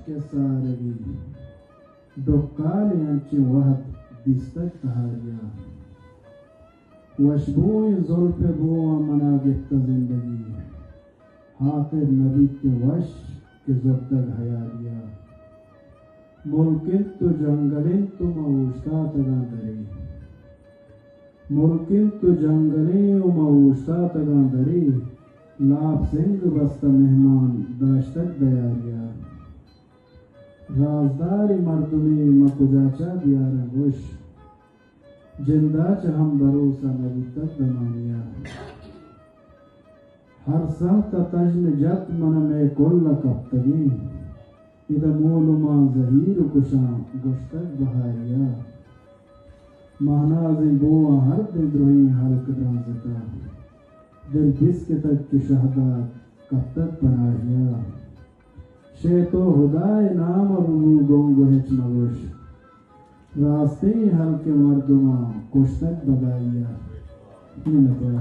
کے سارگی دکالی انچی وحد دیستک تہاریا وشبوئی ظلف بو منا گفت زندگی حاقر نبی کے وش کے زبتک حیالیا ملکن تو جنگلین تو موشتا تگان دری ملکن تو جنگلین و موشتا تگان دری لاپ سنگ بست مہمان داشتک دیاریا رازداری مردمی مکجاچا بیارا گوش جنداچ ہم بروسا نبی تک دمانیا ہر سخت تجن جت من میں کل کفتگی اذا مولما زہیر کشاں گشتک بہاریا مہناز بو ہر دل دروئی حلق دانزتا دل بس کے تک کی شہدات کب تک پناہیا شیطو خدای نام ابو گونگو ہچ مگوش راستے حل کے مردماں کشتک بدائیا یہ نتوہ